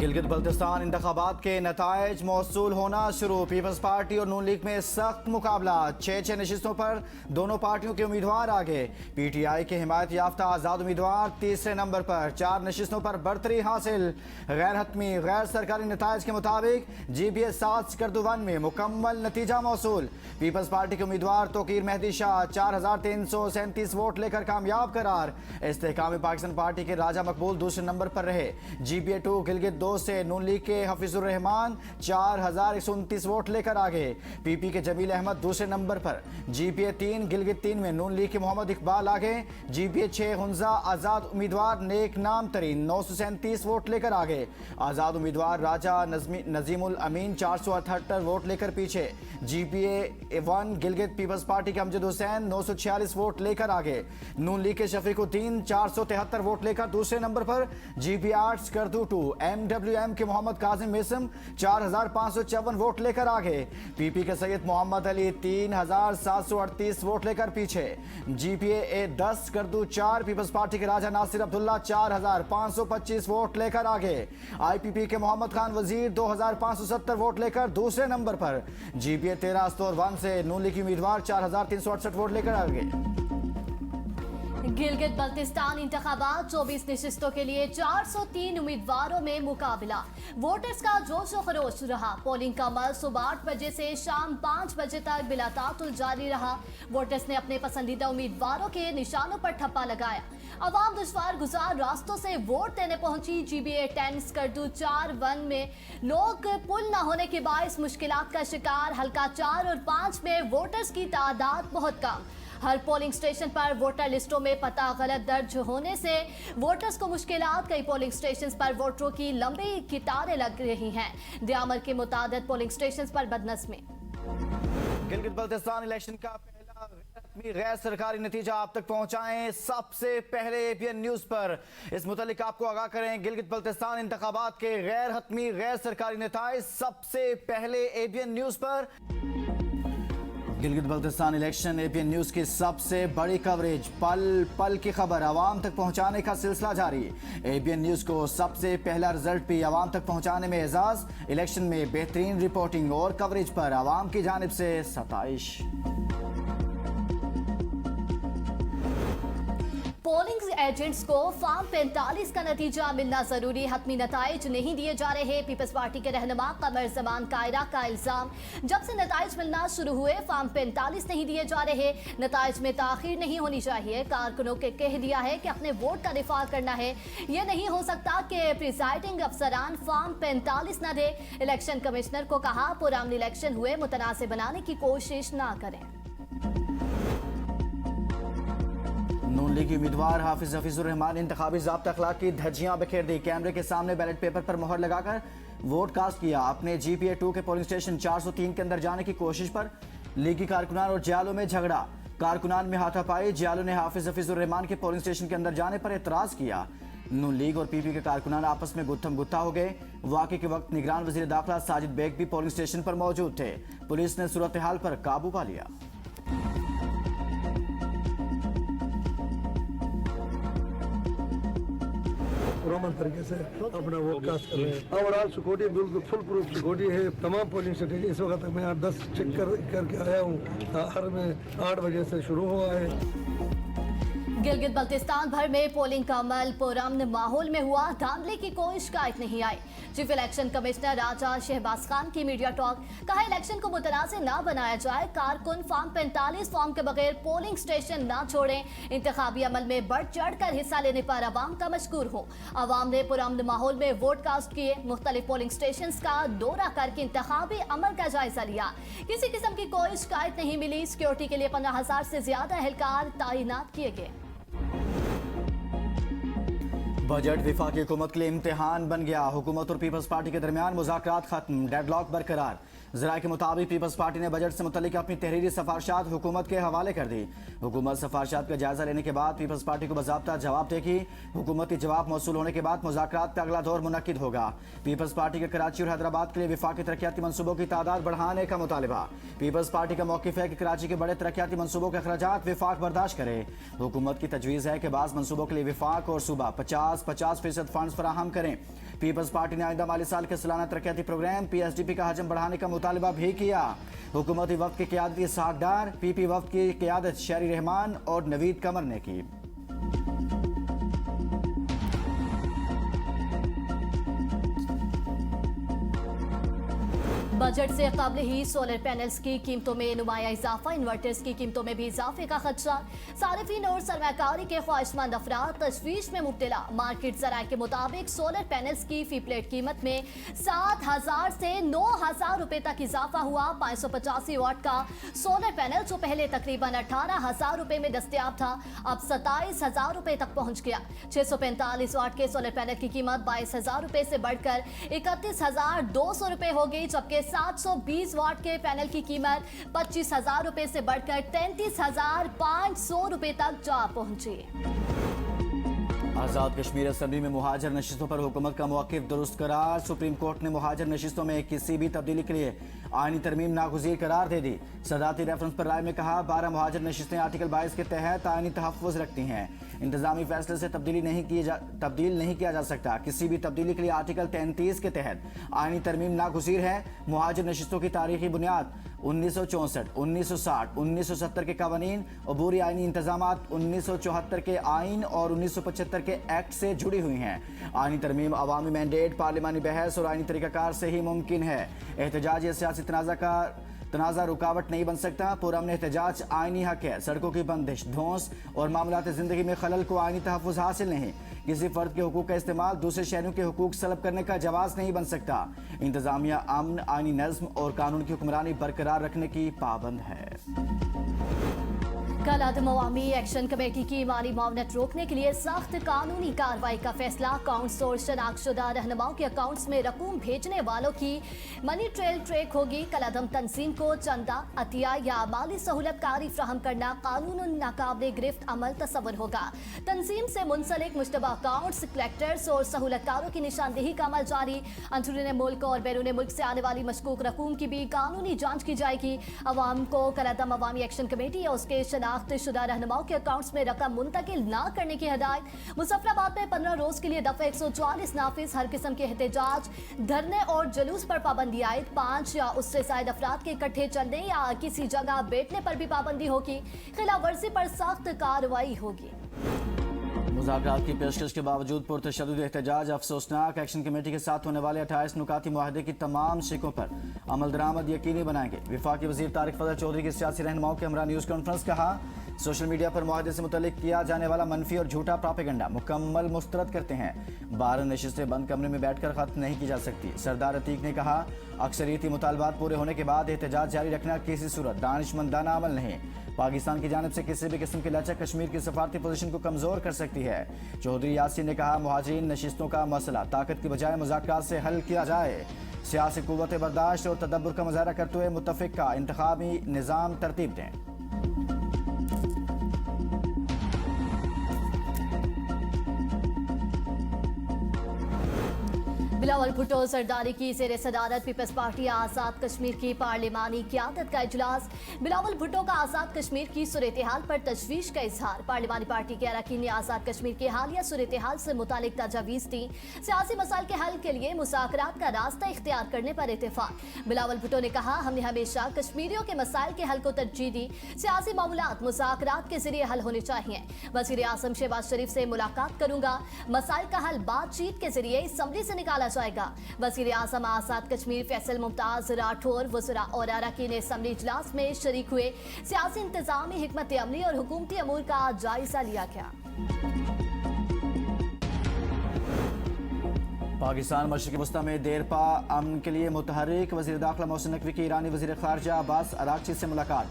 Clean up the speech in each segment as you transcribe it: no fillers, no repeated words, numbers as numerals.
गिलगित बल्तिस्तान इंतखाबात के नताइज मौसूल होना शुरू। पीपल्स पार्टी और नून लीग में सख्त मुकाबला। 6 नशिस्तों पर दोनों पार्टियों के उम्मीदवार आगे। पीटीआई के हिमायत याफ्ता आजाद उम्मीदवार तीसरे नंबर पर। 4 नशिस्तों पर बढ़तरी हासिल। गैर हतमी गैर सरकारी नताइज के मुताबिक GPA 7/1 में मुकम्मल नतीजा मौसूल। पीपल्स पार्टी के उम्मीदवार तोकीर मेहदी शाह 4337 वोट लेकर कामयाब करार। इस्तेहकाम पाकिस्तान पार्टी के राजा मकबूल दूसरे नंबर पर रहे। GPA 2 गिलगित 2 से नून लीग के हफीजुर रहमान 4129 वोट लेकर आगे। PP के जमील अहमद दूसरे नंबर पर। GPA 3 गिलगित 3 में नून लीग के मोहम्मद इकबाल आगे। GPA 6 हुंजा आजाद उम्मीदवार नेक नाम तरीन 937 वोट लेकर आगे। आजाद उम्मीदवार राजा नजीमुल अमीन 478 वोट लेकर पीछे। GPA 1 गिलगित पीपल्स पार्टी के अमजद हुसैन 946 वोट लेकर आगे। नून लीग के शफीकुद्दीन 473 वोट लेकर दूसरे नंबर पर। GPA 8 स्कर्दू 2 MWM के मोहम्मद काजिम मिसम 4554 वोट लेकर आगे। PP के सैयद मोहम्मद अली 3738 वोट लेकर पीछे। GPA 10 स्कर्दू 4 पीपल्स पार्टी के राजा नासिर अब्दुल्ला 4525 वोट लेकर आगे। IPP के मोहम्मद खान वजीर 2570 वोट लेकर दूसरे नंबर पर। GPA 13 अस्तोर 1 से नून लीग उम्मीदवार 4368 वोट लेकर आगे। गिलगित बल्तिस्तान इंतखाबात 24 नशिस्तों के लिए 403 उम्मीदवारों में मुकाबला। वोटर्स का जोश और खरोश रहा। पोलिंग का अमल सुबह 8 बजे से शाम 5 बजे तक बिलातातुल जारी रहा। वोटर्स ने अपने पसंदीदा उम्मीदवारों के निशानों पर ठप्पा लगाया। अवाम दुश्वार गुजार रास्तों से वोट देने पहुंची। GPA 10 स्कर्दू 4-1 में लोग पुल न होने के बायस मुश्किलात का शिकार। हल्का 4 और 5 में वोटर्स की तादाद बहुत कम। हर पोलिंग स्टेशन पर वोटर लिस्टों में पता गलत दर्ज होने से वोटर्स को मुश्किलात। कई पोलिंग स्टेशन पर वोटरों की लंबी कतारें लग रही हैं। दियामर के मुताबिक पोलिंग स्टेशन पर बदनज़मी। गिलगित बल्तिस्तान इलेक्शन का पहला गैर सरकारी नतीजा आप तक पहुंचाएं सबसे पहले APN न्यूज पर। इस मुतालिक आपको आगाह करें गिलगित बल्तिस्तान इंतखाबात के गैर हतमी गैर सरकारी नताइज सबसे पहले APN न्यूज पर। Gilgit Baltistan election APN news की सबसे बड़ी कवरेज। पल पल की खबर आवाम तक पहुंचाने का सिलसिला जारी। APN न्यूज को सबसे पहला रिजल्ट भी आवाम तक पहुंचाने में एजाज। इलेक्शन में बेहतरीन रिपोर्टिंग और कवरेज पर आवाम की जानिब से सताइश। पोलिंग एजेंट्स को फॉर्म 45 का नतीजा मिलना जरूरी। हतमी नताइज नहीं दिए जा रहे। पीपल्स पार्टी के रहनुमा कमर जमान कायरा का इल्जाम। जब से नताइज मिलना शुरू हुए फॉर्म 45 नहीं दिए जा रहे। नताइज में ताखीर नहीं होनी चाहिए। कारकुनों के कह दिया है कि अपने वोट का दिफा करना है। यह नहीं हो सकता कि प्रिजाइडिंग अफसरान फॉर्म 45 न दे। इलेक्शन कमिश्नर को कहा पुरअमन इलेक्शन हुए मुतनासिब बनाने की कोशिश ना करें। नून लीग उम्मीदवार हफीजुर रहमान इंतखाबी ज़ाब्ता अखलाक की धज्जियां बिखेर दी। कैमरे के सामने बैलेट पेपर पर मोहर लगाकर वोट कास्ट किया। अपने GPA 2 के पोलिंग स्टेशन 403 के अंदर जाने की कोशिश पर लीगी कारकुनान और जियालों में झगड़ा। कारकुनान में हाथापाई। जियालों ने हफीजुर रहमान के पोलिंग स्टेशन के अंदर जाने पर एतराज किया। नून लीग और PP के कारकुनान आपस में गुत्थम गुत्था हो गए। वाक़े के वक्त निगरान वज़ीर दाखिला साजिद बेग भी पोलिंग स्टेशन पर मौजूद थे। पुलिस ने सूरत हाल पर काबू पा लिया। पुरअमन तरीके से अपना वोट कास्ट कर रहे हैं। ओवरऑल सिक्योरिटी बिल्कुल फुल प्रूफ सिक्योरिटी है। तमाम पोलिंग स्टेशन इस वक्त मैं 10 चेक करके आया हूँ। हर में 8 बजे से शुरू हुआ है। गिलगित बल्तिस्तान भर में पोलिंग का अमल पुरअमन माहौल में हुआ। धांधली की कोई शिकायत नहीं आई। चीफ इलेक्शन कमिश्नर राजा शहबाज खान की मीडिया टॉक। कहा इलेक्शन को मुतनाज़िर ना बनाया जाए। कारकुन फॉर्म 45 फॉर्म के बगैर पोलिंग स्टेशन ना छोड़ें। इंतखाबी अमल में बढ़ चढ़ कर हिस्सा लेने पर आवाम का मशकूर हो। आवाम ने पुरअमन माहौल में वोट कास्ट किए। मुख्तलिफ पोलिंग स्टेशन का दौरा करके इंतखाबी अमल का जायजा लिया। किसी किस्म की कोई शिकायत नहीं मिली। सिक्योरिटी के लिए 15,000 से ज्यादा एहलकार तैनात किए गए। बजट विफाकी हुकूमत के लिए इम्तिहान बन गया। हुकूमत और पीपल्स पार्टी के दरमियान मुज़ाकरात खत्म। डेडलॉक बरकरार। ज़राए के मुताबिक पीपल्स पार्टी ने बजट से मुतल्लिक अपनी तहरीरी सिफारिशात हुकूमत के हवाले कर दी। हुकूमत सिफारिशात का जायजा लेने के बाद पीपल्स पार्टी को बाज़ाब्ता जवाब देगी। हुकूमती जवाब मौसूल होने के बाद मुज़ाकरात का अगला दौर मुनक्किद होगा। पीपल्स पार्टी के कराची और हैदराबाद के लिए विफाकी तरक्याती मनसूबों की तादाद बढ़ाने का मुतालिबा। पीपल्स पार्टी का मौक़िफ़ है कि कराची के बड़े तरक्याती मनसूबों के अखराजात विफाक बर्दाश्त करे। हुकूमत की तजवीज़ है कि बाज़ मनसूबों के लिए विफाक और सूबा 50-50% फंड्स फराहम करें। पीपल्स पार्टी ने आइंदा माली साल के सालाना तरक्याती प्रोग्राम PSDP का हजम बढ़ाने का मुतालबा भी किया। हुकूमती वक्त की क़यादत इसहाक डार, PP वक्त की क़यादत शहरी रहमान और नवीद कमर ने की। बजट से कबल ही सोलर पैनल्स की कीमतों में नुमाया इजाफा, इन्वर्टर्स की कीमतों में भी इजाफे का खदशा। सारिफीन और सरमाकारी के ख्वाहिशमंद अफराद तशवीश में मुब्तला। मार्केट ज़राए के मुताबिक सोलर पैनल्स की फी प्लेट कीमत में 7,000 से 9,000 रुपए तक इजाफा हुआ। 585 वाट का सोलर पैनल जो पहले तकरीबन 18,000 रुपए में दस्तयाब था, अब 27,000 रुपए तक पहुंच गया। 645 वाट के सोलर पैनल की कीमत 22,000 रुपए से बढ़कर 31,200 रुपए हो गई, जबकि 720 वाट के पैनल की कीमत 25,000 रुपए से बढ़कर 33,500 रुपए तक जा पहुंची। आज़ाद कश्मीर असम्बली में मुहाजिर नशिस्तों पर हुकूमत का मौक़िफ़ दुरुस्त करार। सुप्रीम कोर्ट ने मुहाजिर नशिस्तों में किसी भी तब्दीली के लिए आईनी तरमीम नागुज़ीर करार दे दी। सदाती रेफरेंस पर राय में कहा 12 मुहाजिर नशिस्तें आर्टिकल 22 के तहत आईनी तहफ़्फ़ुज़ रखती हैं। इंतजामी फैसले से तब्दील नहीं किया जा सकता। किसी भी तब्दीली के लिए आर्टिकल 33 के तहत आईनी तरमीम नागुज़ीर है। मुहाजिर नशिस्तों की तारीखी बुनियाद 1964, 1960, 1970 के कवानीन, अबूरी आईनी इंतजामात 1974 के आइन और 1975 के एक्ट से जुड़ी हुई हैं। आईनी तरमीम अवामी मैंडेट, पार्लिमानी बहस और आईनी तरीक़ाकार से ही मुमकिन है। एहतजाज या सियासी तनाज़ा रुकावट नहीं बन सकता। पुरअमन एहतजाज आईनी हक है। सड़कों की बंदिश, धौंस और मामलात ज़िंदगी में खलल को आईनी तहफ़्फ़ुज़ हासिल नहीं। किसी फर्द के हुकूक का इस्तेमाल दूसरे शहरियों के हुकूक सलब करने का जवाज़ नहीं बन सकता। इंतजामिया अमन, आईनी नज़्म और कानून की हुक्मरानी बरकरार रखने की पाबंद है। कल अदम अवामी एक्शन कमेटी की माली मावनत रोकने के लिए सख्त कानूनी कार्रवाई का फैसला। अकाउंट्स और शनाख्तशुदा रहनुमाओं के अकाउंट्स में रकूम भेजने वालों की मनी ट्रेल ट्रैक होगी। कल अदम तंजीम को चंदा, अतिया या माली सहूलत कारी फ्राहम करना कानूनन नाकाबिल गिरफ्त अमल तस्वर होगा। तंजीम से मुंसलिक मुश्तबा अकाउंट्स, कलेक्टर्स और सहूलतकारों की निशानदेही का अमल जारी। अंदरूनी मुल्क और बैरून मुल्क से आने वाली मशकूक रकूम की भी कानूनी जाँच की जाएगी। अवाम को कल अदम अवामी एक्शन कमेटी या उसके शुदा रहनुमाओं के अकाउंट्स में रकम मुंतकिल ना करने की हिदायत। मुजफ्फराबाद में 15 रोज के लिए दफा 144 नाफिज। हर किस्म के एहतजाज, धरने और जुलूस पर पाबंदी आयद। 5 या उससे ज्यादा अफराद के इकट्ठे चलने या किसी जगह बैठने पर भी पाबंदी होगी। खिलाफ वर्जी पर सख्त कार्रवाई होगी। मुज़ाकरात की पेशकश के बावजूद पुरतशद्दुद एहतजाज अफसोसनाक। एक्शन कमेटी के साथ होने वाले 28 नुकाती मुआहदे की तमाम शिकों पर अमल दरामद यकीनी बनाएंगे। वफाकी वज़ीर तारिक फजल चौधरी की सियासी रहनुमाओं के हमरा न्यूज़ कॉन्फ्रेंस। कहा सोशल मीडिया पर मुआहदे से मुतल्लिक किया जाने वाला मनफी और झूठा प्रोपेगेंडा मुकम्मल मुस्तरद करते हैं। 12 नशिस्तें बंद कमरे में बैठकर खत्म नहीं की जा सकती। सरदार अतीक ने कहा अक्सरियती मुतालबात पूरे होने के बाद एहतजाज जारी रखना किसी सूरत दानिशमंदाना अमल नहीं। पाकिस्तान की जानिब से किसी भी किस्म की लचक कश्मीर की सफारती पोजीशन को कमजोर कर सकती है। चौधरी यासीन ने कहा मुहाजिरीन नशिस्तों का मसला ताकत की बजाय मुज़ाकरात से हल किया जाए। सियासी कुव्वत बर्दाश्त और तदब्बुर का मुजाहरा करते हुए मुत्तफ़िका इंतखाबी निज़ाम तरतीब दें। बिलावल भुट्टो सरदारी की ज़ेर सदारत पीपल्स पार्टी आज़ाद कश्मीर की पार्लिमानी क़यादत का इजलास। बिलावल भुट्टो का आज़ाद कश्मीर की सूरत हाल पर तशवीश का इजहार। पार्लिमानी पार्टी के अरकान ने आज़ाद कश्मीर की हालिया सूरत हाल से मुतालिक तजावीज़ दी। सियासी मसाइल के हल के लिए मुज़ाकरात का रास्ता इख्तियार करने पर इत्तेफाक। बिलावल भुट्टो ने कहा हमने हमेशा कश्मीरियों के मसाइल के हल को तरजीह दी। सियासी मामलात मुज़ाकरात के जरिए हल होने चाहिए। वज़ीर आज़म शहबाज शरीफ से मुलाकात करूंगा। मसाइल का हल बातचीत के जरिए असम्बली से निकाला जाएगा। वज़ीर आज़म आज़ाद कश्मीर फैसल मुमताज राठौर वज़रा और अरकान असम्बली इजलास में शरीक हुए। सियासी इंतजामी, हिकमत अमली और हुकूमती अमूर का जायजा लिया गया। पाकिस्तान मशरिक़ी वस्ता में देरपा अमन के लिए मुतहर्रिक। वज़ीर दाखिला मोहसिन नकवी की ईरानी वज़ीर ख़ारजा अब्बास अराग़ची से मुलाकात।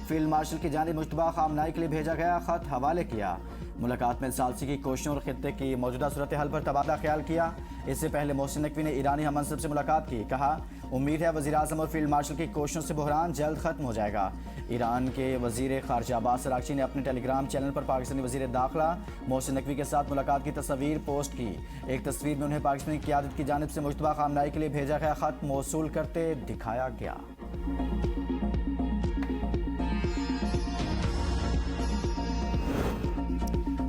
फील्ड मार्शल की जानिब मुश्तबा खामनाई के लिए भेजा गया खत हवाले किया। मुलाकात में सालसी की कोशिशों और खित्ते की मौजूदा सूरत हाल पर तबादला ख्याल किया। इससे पहले मोहसिन नकवी ने ईरानी हम मनसब से मुलाकात की। कहा उम्मीद है वज़ीर आज़म और फील्ड मार्शल की कोशिशों से बहरान जल्द ख़त्म हो जाएगा। ईरान के वज़ीर ख़ारजा अब्बास अराग़ची ने अपने टेलीग्राम चैनल पर पाकिस्तानी वज़ीर दाखिला मोहसिन नकवी के साथ मुलाकात की तस्वीर पोस्ट की। एक तस्वीर में उन्हें पाकिस्तानी क़यादत की जानिब से मुश्तबा खामनाई के लिए भेजा गया ख़त मौसूल करते दिखाया गया।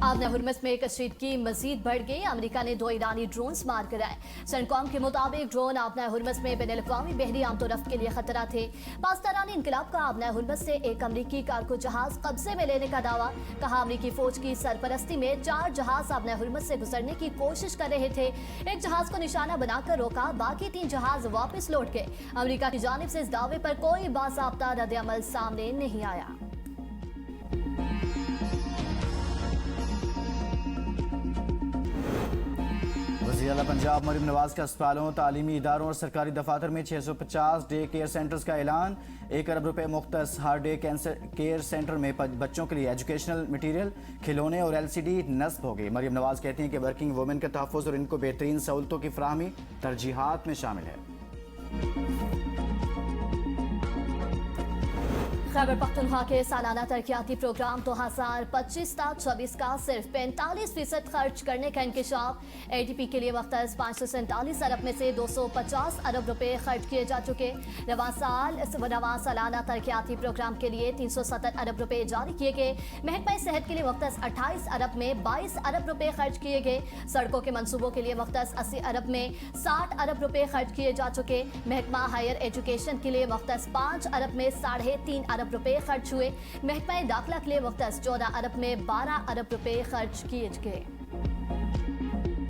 आबना हुर्मस में कशीदगी मजीद बढ़ गई। अमेरिका ने 2 ईरानी ड्रोन्स मार गिराए। सेंटकॉम के मुताबिक ड्रोन आबना हुर्मस में बैनुल-अक़वामी बहरी आमदोरफ्त के लिए खतरा थे। पाकिस्तानी इनकलाब का आबना हुर्मस से एक अमरीकी कारगो जहाज कब्जे में लेने का दावा। कहा अमरीकी फौज की सरपरस्ती में 4 जहाज आबना हुर्मस से गुजरने की कोशिश कर रहे थे। एक जहाज को निशाना बनाकर रोका, बाकी 3 जहाज वापस लौट गए। अमरीका की जानिब से इस दावे पर कोई बाज़ाब्ता रद्द-ए-अमल सामने नहीं आया। वज़ीर-ए-आला पंजाब मरीम नवाज का अस्पतालों, तालीमी इदारों और सरकारी दफातर में 650 डे केयर सेंटर्स का ऐलान। 1 अरब रुपए मुख्तस हर डे केयर सेंटर में बच्चों के लिए एजुकेशनल मटीरियल, खिलौने और LCD नस्ब हो गई। मरीम नवाज कहती हैं कि वर्किंग वुमेन का तहफ़्फ़ुज़ और इनको बेहतरीन सहूलतों की फराहमी तरजीहात में शामिल है। खैबर पख्तूनख्वा के सालाना तरक्याती प्रोग्राम 2025-26 का सिर्फ 45% खर्च करने का इंकशाफ। ADP के लिए मुख्तस 547 अरब में से 250 अरब रुपए खर्च किए जा चुके। रवां सालाना तरक्याती प्रोग्राम के लिए 370 अरब रुपए जारी किए गए। महकमा सेहत के लिए मुख्तस 28 अरब में 22 अरब रुपए खर्च किए गए। सड़कों के मंसूबों के लिए मुख्तस 80 अरब में 60 अरब रुपए खर्च किए जा चुके। महकमा हायर एजुकेशन के लिए मुख्तस 5 अरब में 3.5 अरब रुपए खर्च हुए। महकमा दाखिला के लिए मुख्तस 14 अरब में 12 अरब रुपए खर्च किए गए।